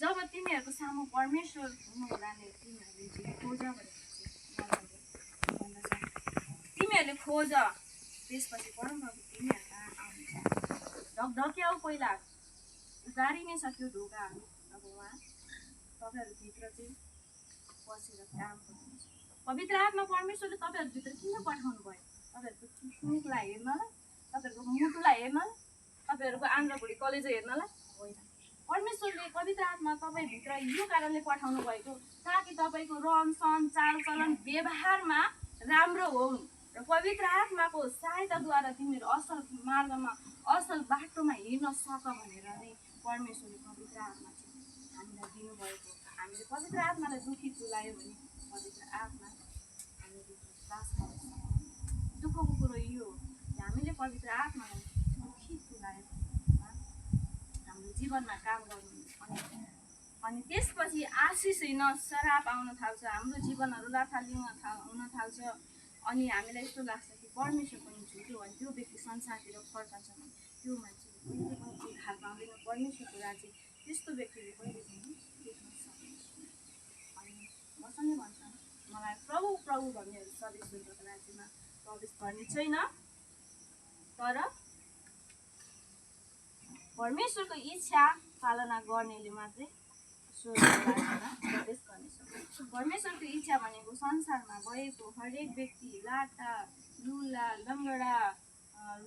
जब तिमीहरूको सामु परमेश्वर हुनुहुँदा नै तिमीहरूले चाहिँ खोज भनेर भन्दछ। तिमीहरूले खोज, त्यसपछि परमप्रभु तिमीहरू कहाँ आउनुहुन्छ। ढकढक्याउ पहिला उतारि नै सक्यो ढोकाहरू। अब उहाँ तपाईँहरूभित्र चाहिँ पसेर काम गर्नुहुन्छ। पवित्र आत्मा परमेश्वरले तपाईँहरूभित्र किन पठाउनु भयो? तपाईँहरूको मुखलाई हेर्नलाई, तपाईँहरूको मुटुलाई हेर्नलाई, तपाईँहरूको आन्द्राभुँडी कलेजो हेर्नलाई होइन। परमेश्वरले पवित्र आत्मा तपाईँभित्र यो कारणले पठाउनु भएको ताकि तपाईँको रहन सहन चालचलन व्यवहारमा राम्रो होउन् र पवित्र आत्माको सहायताद्वारा तिमीहरू असल मार्गमा असल बाटोमा हिँड्न सक भनेर नै परमेश्वरले पवित्र आत्मा चाहिँ हामीलाई दिनुभएको। हामीले पवित्र आत्मालाई दुखी तुलायो भने पवित्र आत्मा हामीले विश्वास गर्न सक्छौँ। दुःखको कुरो यो हो कि हामीले पवित्र आत्मालाई दुखी तुलायो हाम्रो जीवनमा काम गर्नु अनि त्यसपछि आशिष होइन श्राप आउन थाल्छ। हाम्रो जीवनहरू लाथालिङ हुन थाल्छ अनि हामीलाई यस्तो लाग्छ कि परमेश्वर पनि झुटो अनि त्यो व्यक्ति संसारतिर फर्कन्छ भने त्यो मान्छेले कहिले पनि उद्धार पाउँदैन। परमेश्वरको राज्य त्यस्तो व्यक्तिले कहिले पनि देख्न सक्दैन। अनि मसँगै भन्छ मलाई प्रभु प्रभु भन्नेहरू सबै स्वर्गको राज्यमा प्रवेश गर्ने छैन, तर परमेश्वरको इच्छा पालना गर्नेले मात्रै स्वर्गको राज्यमा प्रवेश गर्ने सक्छ। परमेश्वरको इच्छा भनेको संसारमा भएको हरेक व्यक्ति लाटा लुला लङ्गडा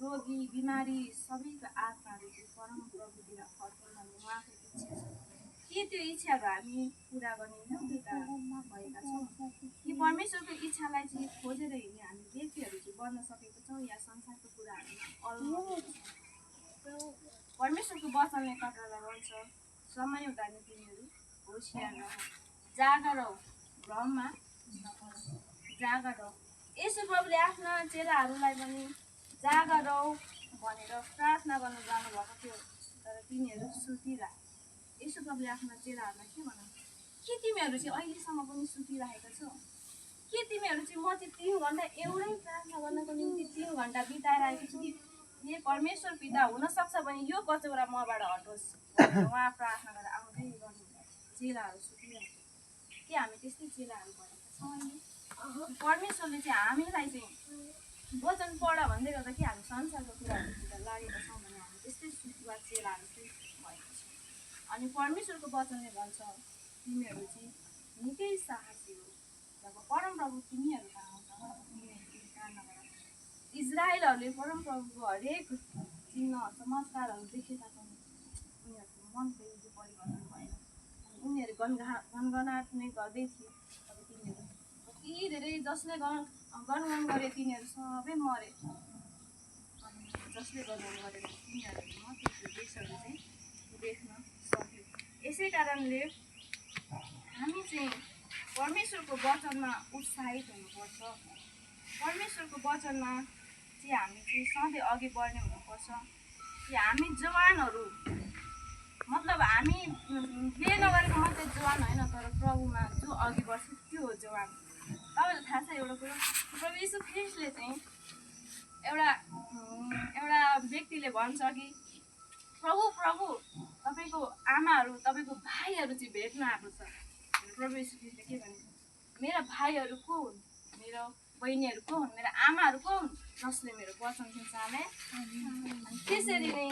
रोगी बिमारी सबैको आत्माहरू चाहिँ परम प्रभुतिर फर्कौँ भन्ने उहाँको इच्छा छ। के त्यो इच्छाहरू हामी पुरा गर्ने योग्यता भएका छौँ कि परमेश्वरको इच्छालाई चाहिँ खोजेर हिँड्ने हामी व्यक्तिहरू चाहिँ बन्न सकेको छौँ या संसारको कुराहरू परमेश्वरको वचनले तपाईँलाई भन्छ समय हुँदा नि तिमीहरू होसियार रह, जागा रह, भ्रममा जागा रह। यसो प्रभुले आफ्ना चेलाहरूलाई पनि जागा रह भनेर प्रार्थना गर्नु जानुभएको थियो, तर तिनीहरू सुतिरहे। यसो प्रभुले आफ्ना चेलाहरूलाई के भन्नुहुन्छ? के तिमीहरू चाहिँ अहिलेसम्म पनि सुतिरहेका छौ? के तिमीहरू चाहिँ म चाहिँ 3 घन्टा एउटै प्रार्थना गर्नको निम्ति 3 घन्टा बिताइरहेको छु कि हे परमेश्वर पिता हुनसक्छ भने यो कचौरा मबाट हटोस् उहाँ प्रार्थना गरेर आउँदै गर्नुहुन्छ। चेलाहरू सुतिरहेको के हामी त्यस्तै चेलाहरू भएका छौँ अहिले? परमेश्वरले चाहिँ हामीलाई चाहिँ वचन पढ भन्दै गर्दा कि हामी संसारको कुराहरूतिर लागेका छौँ भने हामी त्यस्तै सुतुवा चेलाहरू चाहिँ भएका छौँ। अनि परमेश्वरको वचनले भन्छ तिमीहरू चाहिँ निकै साहसी हो जब परमप्रभु तिमीहरू कहाँ आउँछ। इजरायलहरूले परमप्रभुको हरेक चिन्ह चमत्कारहरू देखेका पनि उनीहरूको मनको युग परिवर्तन भएन। उनीहरू गनगनाट नै गर्दै थिए। अब तिनीहरू कति धेरै जसले गनगन गरे तिनीहरू सबै मरे। अनि जसले गनगन गरेर तिनीहरू मात्रै त्यो देशहरू चाहिँ देख्न सक्यो। यसै कारणले हामी चाहिँ परमेश्वरको वचनमा उत्साहित हुनुपर्छ। परमेश्वरको वचनमा चाहिँ हामी चाहिँ सधैँ अघि बढ्ने हुनुपर्छ कि हामी जवानहरू मतलब हामी बिहे नगरेको मात्रै जवान होइन, तर प्रभुमा जो अघि बढ्छ त्यो हो जवान। तपाईँलाई थाहा छ एउटा कुरो, प्रभु यीशु ख्रिस्टले चाहिँ एउटा व्यक्तिले भन्छ कि प्रभु प्रभु तपाईँको आमाहरू तपाईँको भाइहरू चाहिँ भेट्न आएको छ। प्रभु यीशु ख्रिस्टले के भने मेरा भाइहरू को हुन्, मेरो बहिनीहरू को हुन्, मेरा आमाहरू को हुन्, जसले मेरो वचन सुन्छाले। अनि त्यसरी नै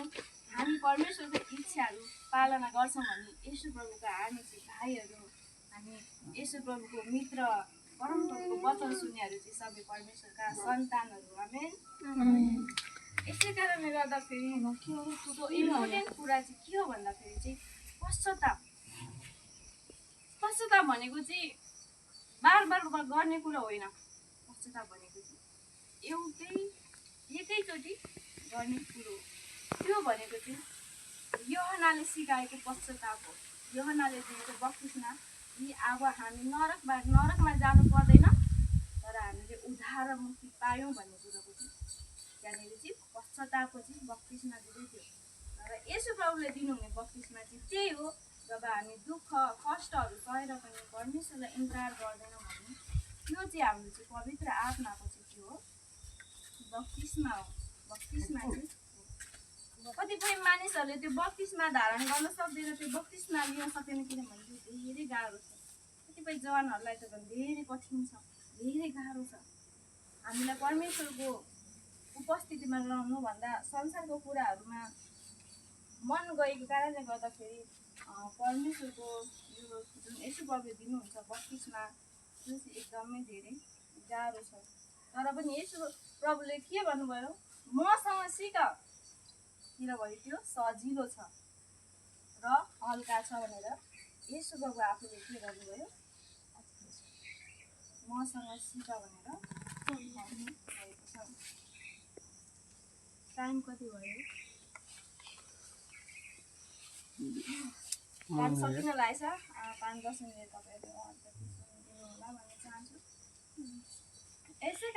हामी परमेश्वरको इच्छाहरू पालना गर्छौँ भने येशू प्रभुका हामी चाहिँ भाइहरू, हामी येशू प्रभुको मित्र, परमप्रभुको वचन सुन्नेहरू चाहिँ सबै परमेश्वरका सन्तानहरू। आमेन। यसै कारणले गर्दाखेरि इम्पोर्टेन्ट कुरा चाहिँ के हो भन्दाखेरि चाहिँ पश्चाताप। पश्चाताप भनेको चाहिँ बार बार गर्ने कुरा होइन। पश्चाताप भनेको चाहिँ एकैचोटि गर्ने कुरो हो। त्यो भनेको चाहिँ यूहन्नाले सिकाएको पश्चाताप हो। यूहन्नाले दिएको बप्तिस्मा कि अब हामी नरकमा जानु पर्दैन, तर हामीले उद्धार र मुक्ति पायौँ भन्ने कुरोको चाहिँ त्यहाँनिर चाहिँ पश्चातापको चाहिँ बप्तिस्मा दिँदै थियो। तर येशू प्रभुले दिनुहुने बप्तिस्मा चाहिँ त्यही हो, जब हामी दुःख कष्टहरू सहेर पनि परमेश्वरलाई इन्कार गर्दैनौँ भने त्यो चाहिँ हाम्रो चाहिँ पवित्र आत्माको चाहिँ के हो, बप्तिस्मा हो। बप्तिस्मा चाहिँ कतिपय मानिसहरूले त्यो बत्तिसमा धारण गर्न सक्दैन, त्यो बत्तिसमा लिन सक्दैन, किनभने त्यो धेरै गाह्रो छ। कतिपय जवानहरूलाई त झन् धेरै कठिन छ, धेरै गाह्रो छ। हामीलाई परमेश्वरको उपस्थितिमा रहनुभन्दा संसारको कुराहरूमा मन गएको कारणले गर्दाखेरि परमेश्वरको यो जुन यसो प्रभुले दिनुहुन्छ बत्तिसमा, त्यो चाहिँ एकदमै धेरै गाह्रो छ। तर पनि यसो प्रभुले के भन्नुभयो, मसँग सिक किनभने त्यो सजिलो छ र हल्का छ भनेर यसो प्रभु आफूले के गर्नुभयो, मसँग सिक भनेर भन्नुभएको छ। टाइम कति भयो? टाइम सकिन लागेछ। 5-10 मिनट तपाईँहरूले दिनु होला भन्ने चाहन्छु। यसै